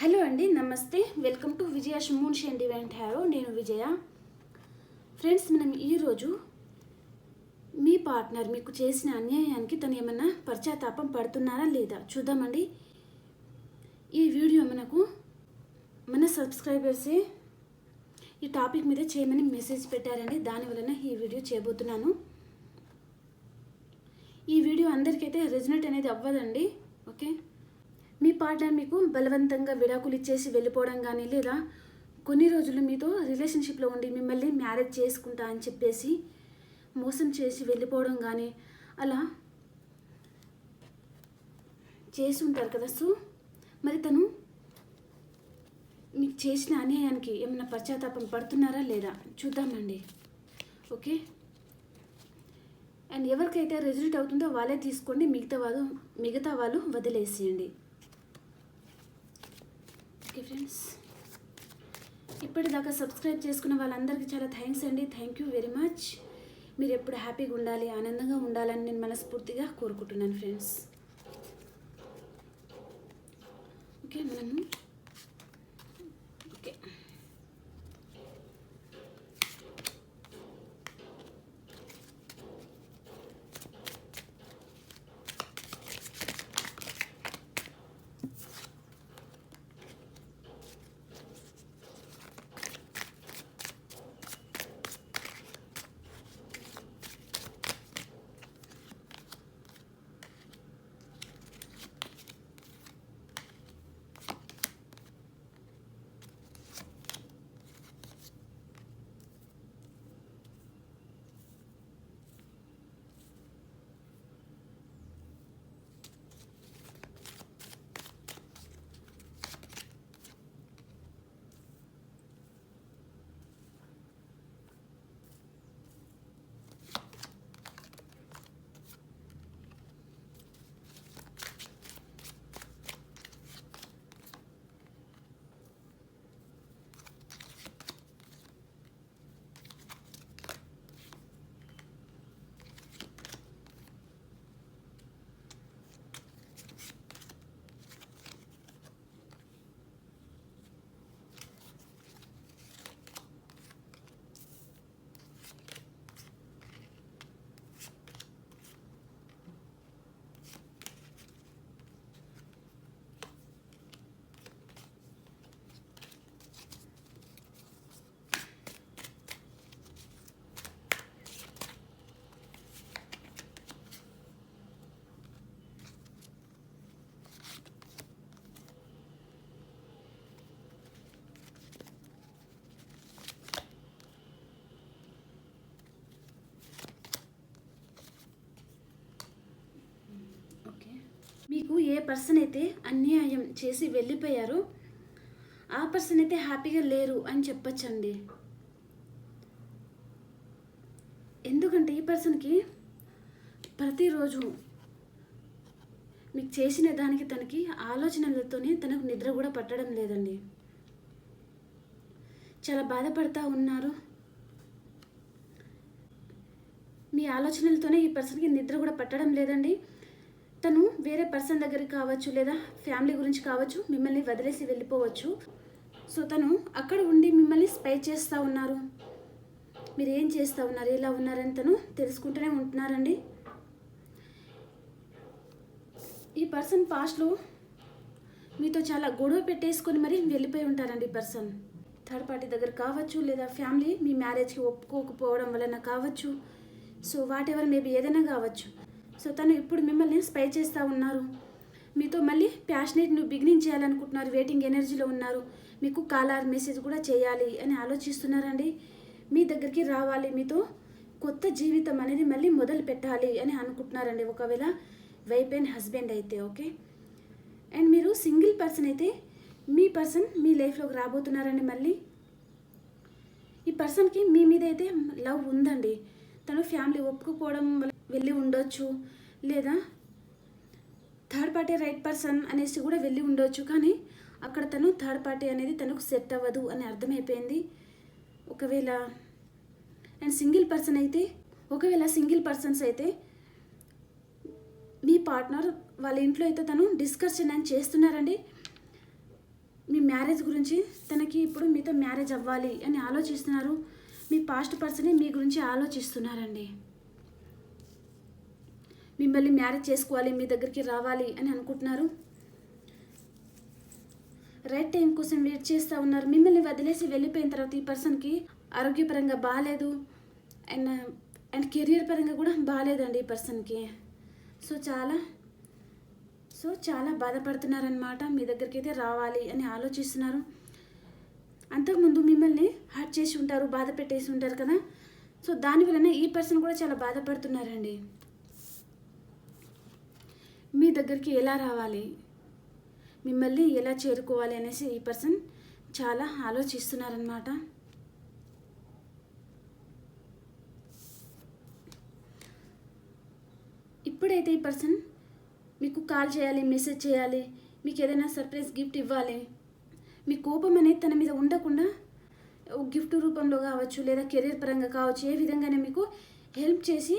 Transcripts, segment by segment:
Hello అండి, నమస్తే. Welcome to Vijaya షమూన్ షెన్ డివైన్ టారో. నేను విజయ. ఫ్రెండ్స్, మనం ఈరోజు మీ పార్ట్నర్ మీకు చేసిన అన్యాయానికి తను ఏమన్నా పశ్చాత్తాపం పడుతున్నారా లేదా చూద్దామండి. ఈ వీడియో మన సబ్స్క్రైబర్సే ఈ టాపిక్ మీద చేయమని మెసేజ్ పెట్టారండి. దానివలన ఈ వీడియో చేయబోతున్నాను. ఈ వీడియో అందరికైతే రెజొనేట్ అనేది అవ్వదండి. ఓకే, మీ పార్ట్నర్ మీకు బలవంతంగా విడాకులు ఇచ్చేసి వెళ్ళిపోవడం కానీ, లేదా కొన్ని రోజులు మీతో రిలేషన్షిప్లో ఉండి మిమ్మల్ని మ్యారేజ్ చేసుకుంటా అని చెప్పేసి మోసం చేసి వెళ్ళిపోవడం కానీ అలా చేసి ఉంటారు కదా. సో మరి తను మీకు చేసిన అన్యాయానికి ఏమైనా పశ్చాత్తాపం పడుతున్నారా లేదా చూద్దామండి. ఓకే, అండ్ ఎవరికైతే రెజల్ట్ అవుతుందో వాళ్ళే తీసుకోండి, మిగతా వాళ్ళు వదిలేసేయండి. ఓకే ఫ్రెండ్స్, ఇప్పటిదాకా సబ్స్క్రైబ్ చేసుకున్న వాళ్ళందరికీ చాలా థ్యాంక్స్ అండి. Thank you very much. మీరు ఎప్పుడు హ్యాపీగా ఉండాలి, ఆనందంగా ఉండాలని నేను మనస్ఫూర్తిగా కోరుకుంటున్నాను ఫ్రెండ్స్. ఓకే, ఓకే మీకు ఏ పర్సన్ అయితే అన్యాయం చేసి వెళ్ళిపోయారో ఆ పర్సన్ అయితే హ్యాపీగా లేరు అని చెప్పచ్చండి. ఎందుకంటే ఈ పర్సన్కి ప్రతిరోజు మీకు చేసిన దానికి తనకి ఆలోచనలతోనే తనకు నిద్ర కూడా పట్టడం లేదండి. చాలా బాధపడతా ఉన్నారు. మీ ఆలోచనలతోనే ఈ పర్సన్కి నిద్ర కూడా పట్టడం లేదండి. తను వేరే పర్సన్ దగ్గరికి కావచ్చు, లేదా ఫ్యామిలీ గురించి కావచ్చు, మిమ్మల్ని వదిలేసి వెళ్ళిపోవచ్చు. సో తను అక్కడ ఉండి మిమ్మల్ని స్పై చేస్తూ ఉన్నారు. మీరు ఏం చేస్తూ ఉన్నారు, ఎలా ఉన్నారని తను తెలుసుకుంటూనే ఉంటున్నారండి. ఈ పర్సన్ పాస్ట్లో మీతో చాలా గొడవ పెట్టేసుకొని మరి వెళ్ళిపోయి ఉంటారండి. ఈ పర్సన్ థర్డ్ పార్టీ దగ్గర కావచ్చు, లేదా ఫ్యామిలీ మీ మ్యారేజ్కి ఒప్పుకోకపోవడం వలన కావచ్చు. సో వాట్ ఎవర్ మేబీ ఏదైనా కావచ్చు. సో తను ఇప్పుడు మిమ్మల్ని స్పై చేస్తూ ఉన్నారు. మీతో మళ్ళీ ప్యాషనేట్ బిగినింగ్ చేయాలనుకుంటున్నారు. వెయిటింగ్ ఎనర్జీలో ఉన్నారు. మీకు కాలర్ మెసేజ్ కూడా చేయాలి అని ఆలోచిస్తున్నారండి. మీ దగ్గరికి రావాలి, మీతో కొత్త జీవితం అనేది మళ్ళీ మొదలు పెట్టాలి అని అనుకుంటున్నారండి. ఒకవేళ వైఫ్ అండ్ హస్బెండ్ అయితే ఓకే. అండ్ మీరు సింగిల్ పర్సన్ అయితే మీ పర్సన్ మీ లైఫ్లోకి రాబోతున్నారండి. మళ్ళీ ఈ పర్సన్కి మీ మీద అయితే లవ్ ఉందండి. తను ఫ్యామిలీ ఒప్పుకోపోవడం వల్ల వెళ్ళి ఉండొచ్చు, లేదా థర్డ్ పార్టీ రైట్ పర్సన్ అనేసి కూడా వెళ్ళి ఉండొచ్చు. కానీ అక్కడ తను థర్డ్ పార్టీ అనేది తనకు సెట్ అవ్వదు అని అర్థమైపోయింది. ఒకవేళ సింగిల్ పర్సన్స్ అయితే మీ పార్ట్నర్ వాళ్ళ ఇంట్లో అయితే తను డిస్కషన్ అని చేస్తున్నారండి. మీ మ్యారేజ్ గురించి తనకి ఇప్పుడు మీతో మ్యారేజ్ అవ్వాలి అని ఆలోచిస్తున్నారు. మీ పాస్ట్ పర్సనే మీ గురించి ఆలోచిస్తున్నారండి. మిమ్మల్ని మ్యారేజ్ చేసుకోవాలి, మీ దగ్గరికి రావాలి అని అనుకుంటున్నారు. రైట్ టైం కోసం వెయిట్ చేస్తూ ఉన్నారు. మిమ్మల్ని వదిలేసి వెళ్ళిపోయిన తర్వాత ఈ పర్సన్కి ఆరోగ్యపరంగా బాగాలేదు అండ్ కెరియర్ పరంగా కూడా బాగాలేదండి ఈ పర్సన్కి. సో చాలా బాధపడుతున్నారనమాట. మీ దగ్గరికి అయితే రావాలి అని ఆలోచిస్తున్నారు. అంతకుముందు మిమ్మల్ని హర్ట్ చేసి ఉంటారు, బాధ పెట్టేసి ఉంటారు కదా. సో దానివలన ఈ పర్సన్ కూడా చాలా బాధపడుతున్నారండి. మీ దగ్గరికి ఎలా రావాలి, మిమ్మల్ని ఎలా చేరుకోవాలి అనేసి ఈ పర్సన్ చాలా ఆలోచిస్తున్నారనమాట. ఇప్పుడైతే ఈ పర్సన్ మీకు కాల్ చేయాలి, మెసేజ్ చేయాలి, మీకు ఏదైనా సర్ప్రైజ్ గిఫ్ట్ ఇవ్వాలి. మీ కోపం అనేది తన మీద ఉండకుండా గిఫ్ట్ రూపంలో కావచ్చు, లేదా కెరీర్ పరంగా కావచ్చు, ఏ విధంగానే మీకు హెల్ప్ చేసి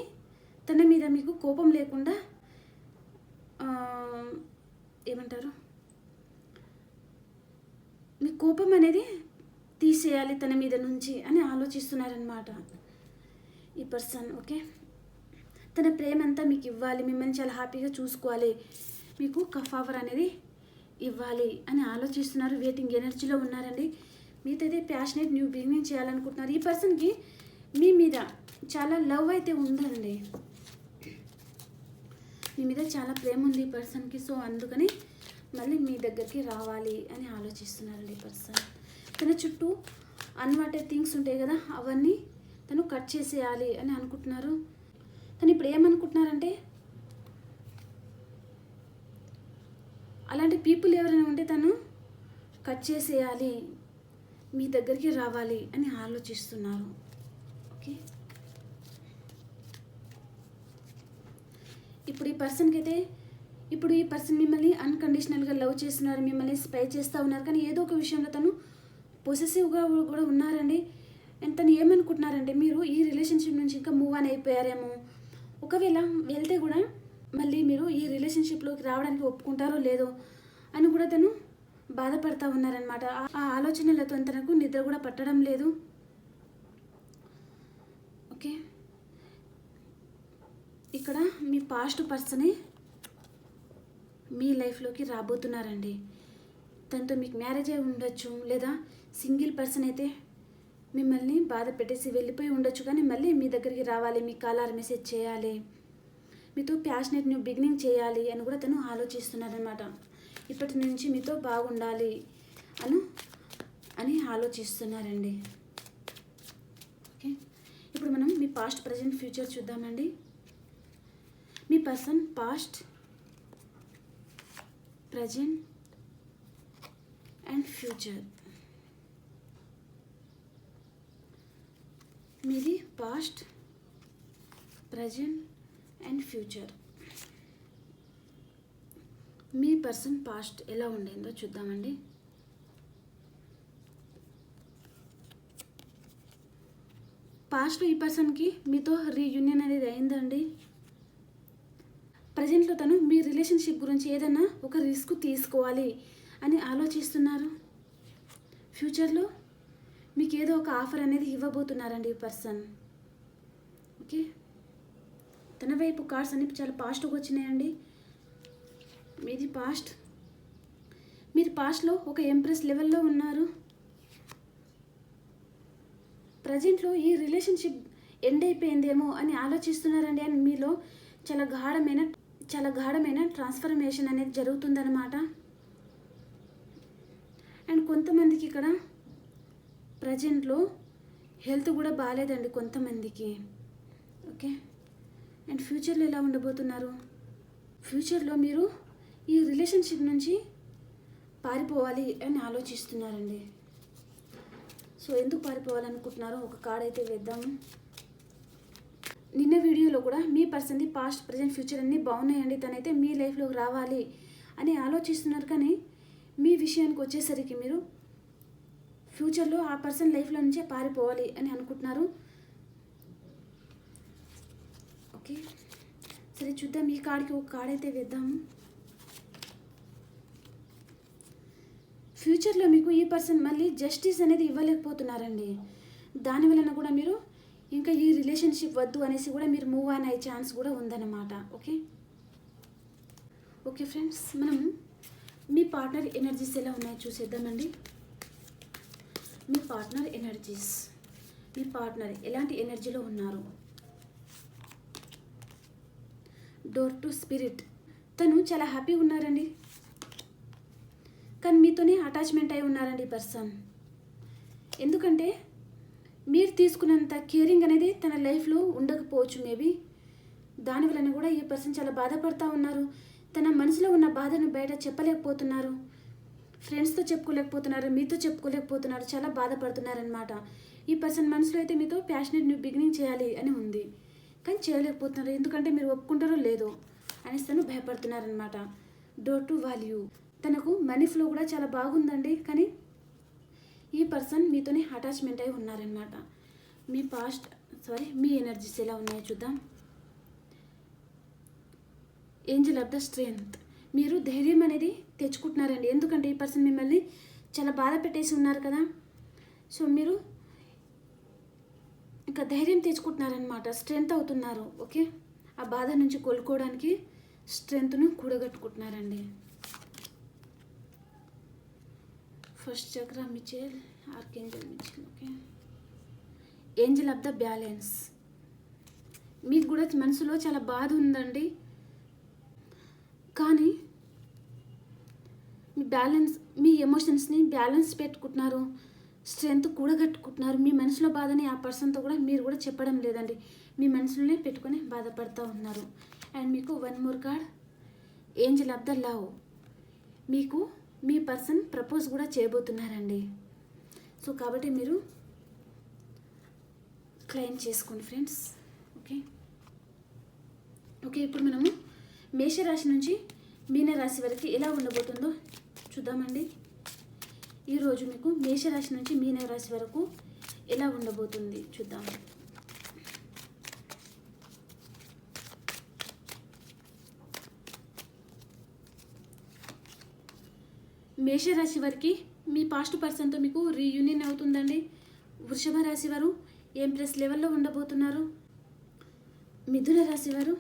తన మీద మీకు కోపం లేకుండా ఏమంటారు, మీ కోపం అనేది తీసేయాలి తన మీద నుంచి అని ఆలోచిస్తున్నారనమాట ఈ పర్సన్. ఓకే, తన ప్రేమ అంతా మీకు ఇవ్వాలి, మిమ్మల్ని చాలా హ్యాపీగా చూసుకోవాలి, మీకు ఫేవర్ అనేది ఇవ్వాలి అని ఆలోచిస్తున్నారు. వెయిటింగ్ ఎనర్జీలో ఉన్నారండి. మీతో ప్యాషనేట్ న్యూ బిగినింగ్ చేయాలనుకుంటున్నారు. ఈ పర్సన్కి మీ మీద చాలా లవ్ అయితే ఉందండి. మీ మీద చాలా ప్రేమ ఉంది ఈ పర్సన్కి. సో అందుకని మళ్ళీ మీ దగ్గరికి రావాలి అని ఆలోచిస్తున్నారండి ఈ పర్సన్. తన చుట్టూ అన్వాంటెడ్ థింగ్స్ ఉంటాయి కదా, అవన్నీ తను కట్ చేసేయాలి అని అనుకుంటున్నారు. తను ఇప్పుడు ఏమనుకుంటున్నారంటే, అలాంటి పీపుల్ ఎవరైనా ఉంటే తను కట్ చేసేయాలి, మీ దగ్గరికి రావాలి అని ఆలోచిస్తున్నారు. ఓకే, ఇప్పుడు ఈ పర్సన్ మిమ్మల్ని అన్కండిషనల్గా లవ్ చేస్తున్నారు, మిమ్మల్ని స్పై చేస్తూ ఉన్నారు. కానీ ఏదో ఒక విషయంలో తను పొసెసివ్గా కూడా ఉన్నారండి. అండ్ తను ఏమనుకుంటున్నారంటే, మీరు ఈ రిలేషన్షిప్ నుంచి ఇంకా మూవ్ ఆన్ అయిపోయారేమో, ఒకవేళ వెళ్తే కూడా మళ్ళీ మీరు ఈ రిలేషన్షిప్లోకి రావడానికి ఒప్పుకుంటారో లేదో అని కూడా తను బాధపడతా ఉన్నారనమాట. ఆ ఆలోచనలతో తనకు నిద్ర కూడా పట్టడం లేదు. ఓకే, ఇక్కడ మీ పాస్ట్ పర్సనే మీ లైఫ్లోకి రాబోతున్నారండి. తనతో మీకు మ్యారేజ్ అయి ఉండొచ్చు, లేదా సింగిల్ పర్సన్ అయితే మిమ్మల్ని బాధ పెట్టేసి వెళ్ళిపోయి ఉండొచ్చు. కానీ మళ్ళీ మీ దగ్గరికి రావాలి, మీ కాలర్ మెసేజ్ చేయాలి, మీతో ప్యాషనేట్ న్యూ బిగినింగ్ చేయాలి అని కూడా తను ఆలోచిస్తున్నారనమాట. ఇప్పటి నుంచి మీతో బాగుండాలి అని ఆలోచిస్తున్నారండి. ఓకే, ఇప్పుడు మనం మీ పాస్ట్, ప్రజెంట్, ఫ్యూచర్ చూద్దామండి. మీ person past, present and future. మీది పాస్ట్, ప్రజెంట్ అండ్ ఫ్యూచర్. మీ పర్సన్ పాస్ట్ ఎలా ఉండిందో చూద్దామండి. పాస్ట్లో ఈ పర్సన్కి మీతో రీయూనియన్ అనేది అయిందండి. ప్రజెంట్లో తను మీ రిలేషన్షిప్ గురించి ఏదైనా ఒక రిస్క్ తీసుకోవాలి అని ఆలోచిస్తున్నారు. ఫ్యూచర్లో మీకు ఏదో ఒక ఆఫర్ అనేది ఇవ్వబోతున్నారండి ఈ పర్సన్. ఓకే, తన వైపు కార్డ్స్ అన్ని చాలా పాస్ట్గా వచ్చినాయండి. మీది పాస్ట్, మీరు పాస్ట్లో ఒక ఎంప్రెస్ లెవెల్లో ఉన్నారు. ప్రజెంట్లో ఈ రిలేషన్షిప్ ఎండ్ అయిపోయిందేమో అని ఆలోచిస్తున్నారండి. అండ్ మీలో చాలా గాఢమైన ట్రాన్స్ఫర్మేషన్ అనేది జరుగుతుందన్నమాట. అండ్ కొంతమందికి ఇక్కడ ప్రజెంట్లో హెల్త్ కూడా బాగాలేదండి కొంతమందికి. ఓకే, అండ్ ఫ్యూచర్లో ఎలా ఉండబోతున్నారు, ఫ్యూచర్లో మీరు ఈ రిలేషన్షిప్ నుంచి పారిపోవాలి అని ఆలోచిస్తున్నారండి. సో ఎందుకు పారిపోవాలనుకుంటున్నారో ఒక కార్డ్ అయితే వేద్దాము. నిన్న వీడియోలో కూడా మీ పర్సన్ది పాస్ట్, ప్రజెంట్, ఫ్యూచర్ అన్నీ బాగున్నాయండి. తనైతే మీ లైఫ్లోకి రావాలి అని ఆలోచిస్తున్నారు. కానీ మీ విషయానికి వచ్చేసరికి మీరు ఫ్యూచర్లో ఆ పర్సన్ లైఫ్లో నుంచే పారిపోవాలి అని అనుకుంటున్నారు. ఓకే, సరే చూద్దాం. ఈ కార్డ్కి ఒక కార్డ్ అయితే వేద్దాము. ఫ్యూచర్లో మీకు ఈ పర్సన్ మళ్ళీ జస్టిస్ అనేది ఇవ్వలేకపోతున్నారండి. దాని వలన కూడా మీరు ఇంకా ఈ రిలేషన్షిప్ వద్దు అనేసి కూడా మీరు మూవ్ ఆన్ అయ్యే ఛాన్స్ కూడా ఉందన్నమాట. ఓకే ఫ్రెండ్స్, మనం మీ పార్ట్నర్ ఎనర్జీస్ ఎలా ఉన్నాయో చూసేద్దామండి. మీ పార్ట్నర్ ఎనర్జీస్, మీ పార్ట్నర్ ఎలాంటి ఎనర్జీలో ఉన్నారు? Door to spirit. తను చాలా హ్యాపీగా ఉన్నారండి, కానీ మీతోనే అటాచ్మెంట్ అయి ఉన్నారండి ఈ పర్సన్. ఎందుకంటే మీరు తీసుకున్నంత కేరింగ్ అనేది తన లైఫ్లో ఉండకపోవచ్చు మేబీ. దాని వలన కూడా ఈ పర్సన్ చాలా బాధపడుతూ ఉన్నారు. తన మనసులో ఉన్న బాధను బయట చెప్పలేకపోతున్నారు, ఫ్రెండ్స్తో చెప్పుకోలేకపోతున్నారు, మీతో చెప్పుకోలేకపోతున్నారు, చాలా బాధపడుతున్నారనమాట. ఈ పర్సన్ మనసులో అయితే మీతో ప్యాషనేట్ న్యూ బిగినింగ్ చేయాలి అని ఉంది, కానీ చేయలేకపోతున్నారు. ఎందుకంటే మీరు ఒప్పుకుంటారో లేదో అనేసి తను భయపడుతున్నారనమాట. Door to value. తనకు మనీ ఫ్లో కూడా చాలా బాగుందండి, కానీ ఈ పర్సన్ మీతోనే అటాచ్మెంట్ అయి ఉన్నారనమాట. మీ ఎనర్జీస్ ఎలా ఉన్నాయో చూద్దాం. Angel of the strength. మీరు ధైర్యం అనేది తెచ్చుకుంటున్నారండి, ఎందుకంటే ఈ పర్సన్ మిమ్మల్ని చాలా బాధ పెట్టేసి ఉన్నారు కదా. సో మీరు ఇంకా ధైర్యం తెచ్చుకుంటున్నారనమాట, స్ట్రెంగ్త్ అవుతున్నారు. ఆ బాధ నుంచి కోలుకోవడానికి స్ట్రెంగ్త్ను కూడగట్టుకుంటున్నారండి. ఫస్ట్ చక్ర Mitchell, archangel Mitchell. Angel of the balance. మీకు కూడా మనసులో చాలా బాధ ఉందండి, కానీ మీ ఎమోషన్స్ని బ్యాలెన్స్ పెట్టుకుంటున్నారు, స్ట్రెంగ్త్ కూడగట్టుకుంటున్నారు. మీ మనసులో బాధని ఆ పర్సన్తో కూడా మీరు కూడా చెప్పడం లేదండి, మీ మనసులోనే పెట్టుకొని బాధపడుతూ ఉన్నారు. అండ్ మీకు one more card, Angel of the love. మీకు మీ పర్సన్ ప్రపోజ్ కూడా చేయబోతున్నారండి. సో కాబట్టి మీరు క్లెయిమ్ చేసుకోండి ఫ్రెండ్స్. ఇప్పుడు మనము మేషరాశి నుంచి మీనరాశి వరకు ఎలా ఉండబోతుందో చూద్దామండి. ఈరోజు మీకు మేషరాశి నుంచి మీనరాశి వరకు ఎలా ఉండబోతుంది చూద్దాం. మేషరాశి వారికి మీ పాస్ట్ పర్సన్తో మీకు రీయూనియన్ అవుతుందండి. వృషభ రాశి వారు ఎంప్రెస్ లెవెల్లో ఉండబోతున్నారు. మిథున రాశి వారు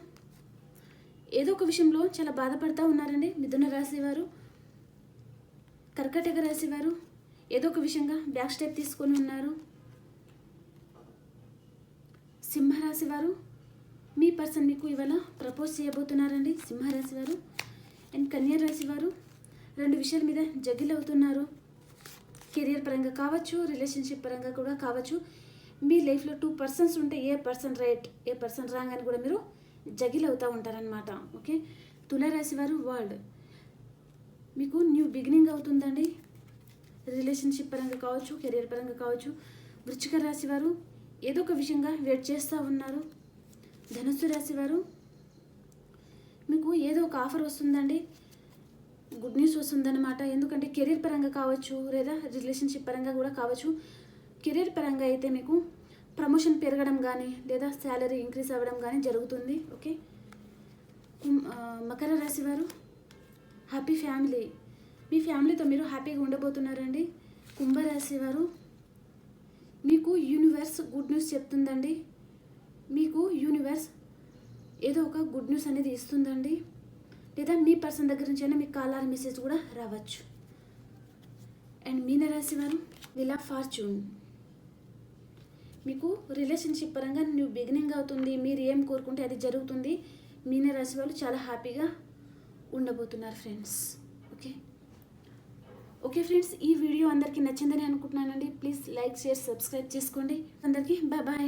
ఏదో ఒక విషయంలో చాలా బాధపడుతూ ఉన్నారండి. మిథున రాశి వారు. కర్కాటక రాశి వారు ఏదో ఒక విషయంగా బ్యాక్ స్టెప్ తీసుకొని ఉన్నారు. సింహరాశి వారు మీ పర్సన్ మీకు ఇవాళ ప్రపోజ్ చేయబోతున్నారండి, సింహరాశి వారు. అండ్ కన్యా రాశి వారు రెండు విషయాల మీద జగిల్ అవుతున్నారు. కెరియర్ పరంగా కావచ్చు, రిలేషన్షిప్ పరంగా కూడా కావచ్చు. మీ లైఫ్లో 2 పర్సన్స్ ఉంటే ఏ పర్సన్ రైట్, ఏ పర్సన్ రాంగ్ అని కూడా మీరు జగిల్ అవుతూ ఉంటారనమాట. తులారాశి వారు వరల్డ్. మీకు న్యూ బిగినింగ్ అవుతుందండి, రిలేషన్షిప్ పరంగా కావచ్చు, కెరియర్ పరంగా కావచ్చు. వృశ్చిక రాశి వారు ఏదో ఒక విషయంగా వెయిట్ చేస్తూ ఉన్నారు. ధనుస్సు రాశి వారు మీకు ఏదో ఒక ఆఫర్ వస్తుందండి, గుడ్ న్యూస్ వస్తుందన్నమాట. ఎందుకంటే కెరీర్ పరంగా కావచ్చు లేదా రిలేషన్షిప్ పరంగా కూడా కావచ్చు. కెరీర్ పరంగా అయితే మీకు ప్రమోషన్ పెరగడం కానీ లేదా శాలరీ ఇంక్రీజ్ అవ్వడం కానీ జరుగుతుంది. మకర రాశి వారు హ్యాపీ ఫ్యామిలీ. మీ ఫ్యామిలీతో మీరు హ్యాపీగా ఉండబోతున్నారండి. కుంభరాశి వారు మీకు యూనివర్స్ గుడ్ న్యూస్ చెప్తుందండి. మీకు యూనివర్స్ ఏదో ఒక గుడ్ న్యూస్ అనేది ఇస్తుందండి, లేదా మీ పర్సన్ దగ్గర నుంచి అయినా మీకు కాల్ ఆర్ మెసేజ్ కూడా రావచ్చు. అండ్ మీనరాశి వారు వీల్ ఆఫ్ ఫార్చ్యూన్. మీకు రిలేషన్షిప్ పరంగా న్యూ బిగినింగ్ అవుతుంది, మీరు ఏం కోరుకుంటే అది జరుగుతుంది. మీనరాశి వాళ్ళు చాలా హ్యాపీగా ఉండబోతున్నారు ఫ్రెండ్స్. ఓకే ఫ్రెండ్స్, ఈ వీడియో అందరికీ నచ్చిందని అనుకుంటున్నానండి. ప్లీజ్ లైక్, షేర్, సబ్స్క్రైబ్ చేసుకోండి. అందరికీ బాయ్.